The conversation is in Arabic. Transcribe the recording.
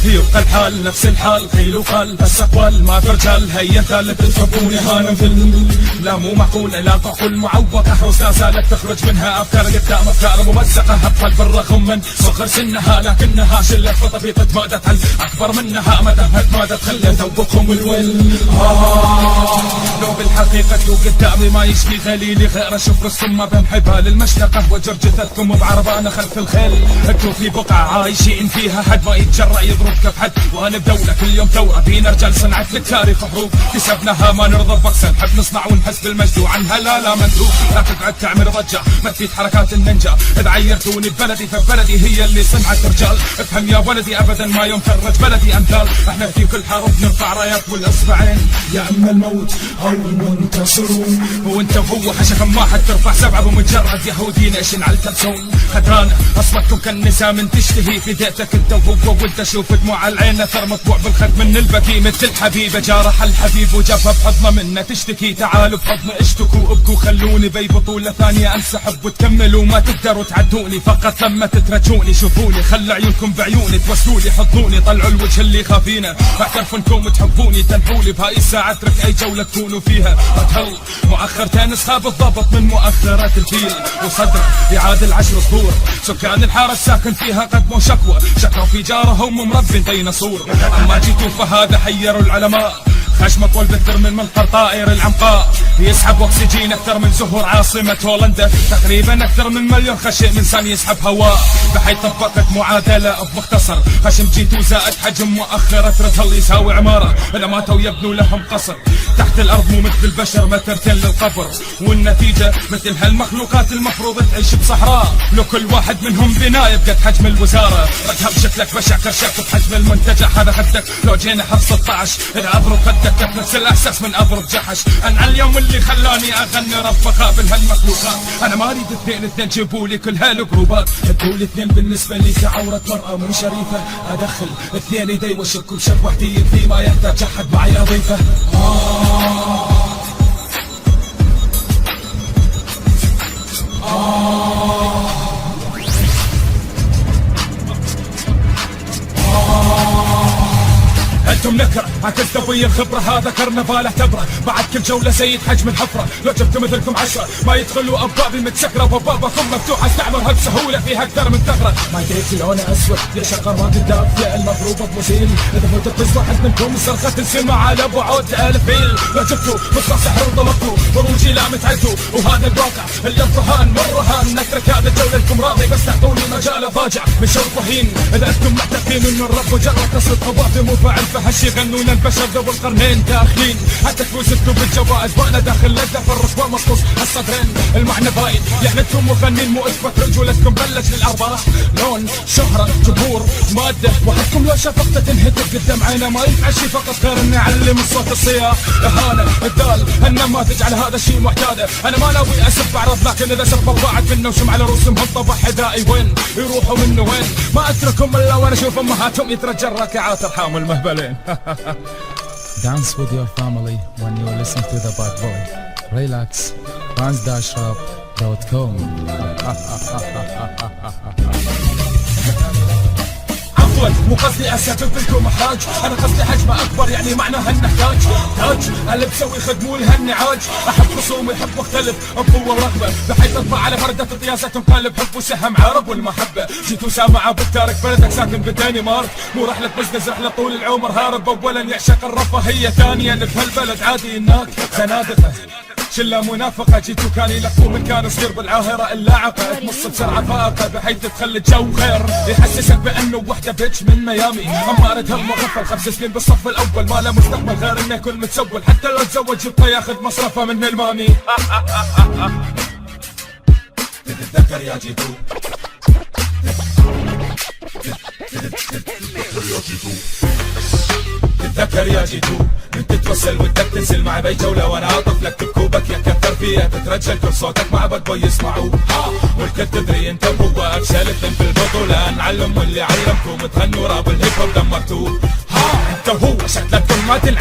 يبقى الحال نفس الحال قيل وقال بس اقوال ما في رجال هيا انت اللي تحبوني هانم لا مو معقول لا تعقل معوقة حوس لا زالت تخرج منها افكار قدام افكار ممزقة هبطل بالرغم من صغر سنها لكنها شلت فطفي تتمادت هل اكبر منها مدى هتمادت خلي ذوقكم الول لو بالحقيقة لو قدامي ما يشفي غليلي غير اشوف الصمة بمحبها للمشنقة وجرجتتكم بعربانة خلف الخيل انتو في بقعة عايشين فيها حد ما يتجرأ يضرب كف حد وانا بدولة كل يوم ثورة فينا رجال صنعت للتاريخ حروب كسبناها ما نرضى بقسا نحب نصنع ونحس بالمجد وعنها لا مندوب لا تقعد تعمل ضجة ما تفيد حركات النينجا اذا عيرتوني ببلدي فبلدي هي اللي صنعت رجال افهم يا ولدي ابدا ما يوم فرج بلدي امثال احنا في كل حرب نرفع رايات والاصبعين يا اما الموت او المنتصرون وانت وهو حشكا ما حد ترفع سبعة بمجرد يهودي ناشن على الكلسون خدران اصبحتم كالنساء من تشتهي في ديتك انت وهو وانت شوف دموع العين اثر مطبوع بالخد من البكي مثل الحبيبه جارح الحبيب وجابها بحضنه منا تشتكي تعالوا بحضن اشتكوا ابكوا خلوني بي بطولة ثانية انسحب وتكملوا ما تقدروا تعدوني فقط لما تترجوني شوفوني خلوا عيونكم بعيوني توسلولي حضنوني طلعوا الوجه اللي خافينه اعترفوا انكم تحبوني تنحولي بهاي الساعة اترك اي جولة تكونوا فيها رتل مؤخر نسخة بالضبط من مؤخرات الفيل وصدر يعادل 10 شهور سكان الحارة الساكن فيها قدموا شكوى شكوا في جارهم مربي ديناصور اما جيتوا فهذا حيروا العلماء خشمة طول بكثر من منقر طائر العنقاء يسحب اكسجين اكثر من زهور عاصمة هولندا تقريبا اكثر من مليون خشم انسان يسحب هواء بحيث طبقت معادلة بمختصر خشم جيتو زائد حجم مؤخرة رتل يساوي عمارة اذا ماتوا يبنوا لهم قصر تحت الارض مو مثل البشر مترتين للقبر والنتيجة مثل هالمخلوقات المفروض تعيش بصحراء لو كل واحد منهم بناية بقد حجم الوزارة رتب شكلك بشع كرشك بحجم المنتجع هذا خدك لو جينا حرف 16 اذا اضرب خدك نفس الاحساس من اضرب جحش انا اليوم اللي خلاني اغني رب اقابل هالمخلوقات انا ما اريد اثنين جيبولي كل هالجروبات هدولي اثنين بالنسبه لي كعوره مرأة مو شريفه ادخل اثنين ايدي واشك بشك وحدي يكفي ما يحتاج احد معي اضيفه انتم نكره عكس ضوي الخبره هذا كرنفال اعتبره بعد كل جوله زيد حجم الحفره لو جبت مثلكم 10 ما يدخلوا ابوابي متسكره وبابكم مفتوحه استعمرها بسهوله فيها اكثر من ثغره ما دريت لونه اسود ليش القرارات الدافيه المضروبه بمزيل اذا فتت واحد منكم صرخه تنسمع على بعد 1000 ميل لو جبتوا مصباح سحر وطلبتوا بروجي لا متعدوا وهذا الواقع اللي الرهان من رهان نترك هذا الجوله لكم راضي بس تعطوني مجال افاجع من شوط وهين اذا انتم معتقدين انه الرب مجرد تصل قوافي مو فاعل فهالشي يغنون البشر ذو القرنين داخلين حتى فوزتوا بالجوائز وانا داخل لدى في الرشوة مصوص الصدرين المعنى باين يعني انتم مغنين مو اثبت رجولتكم بلش للارباح لون شهرة جمهور مادة وحدكم لو شفقت تنهتف قدام عينه ما يفعل شي فقط غير اني اعلم الصوت الصياح اهانة الدال النماذج على هذا الشيء معتادة انا ما ناوي اسب بعرض لكن اذا سب ضاعت منا وشم على رؤوسهم طبع حذائي وين يروحوا منه وين ما اتركهم الا وانا اشوف امهاتهم يترجى الركعات ارحام المهبلين Dance with your family when you listen to the bad boy. Relax. Dance-rap.com. عفوا مو قصدي اسبب لكم احراج انا قصدي حجمه اكبر يعني معناها ان نحتاج تاج اللي بسوي خدموا لها النعاج احب خصومي يحب مختلف بقوه ورغبه بحيث اطلع على فرده طياسه قلب حب وسهم عرب والمحبه جيت وسامعه بالتارك بلدك ساكن بدنمارك مو رحله بزنس رحله طول العمر هارب اولا يعشق الرفاهيه ثانيا بهالبلد عادي هناك زنادقه شله منافقه جيتوا كان يلفوا من كان يصير بالعاهره اللاعقه تمص بسرعه فائقه بحيث تخلي الجو خير يحسسك بانه وحده بيتش من ميامي امارة هم غفل 5 سنين بالصف الاول ما له مستقبل غير انه يكون متسول حتى لو تزوج يبقى ياخذ مصرفه من المامي تتذكر يا جيتو تتذكر يا جيتو تتذكر يا جيتو من تتوسل ودك تنزل مع بي جولة وانا اطف لك بكوبك يا كثر فيها تترجل كل صوتك مع باد بوي يسمعوا والكل تدري انت وهو افشلتن في البطولة نعلم واللي علمكم تغنوا راب الهيب هوب دمرتوه انت وهو شكلكم ما تنعرف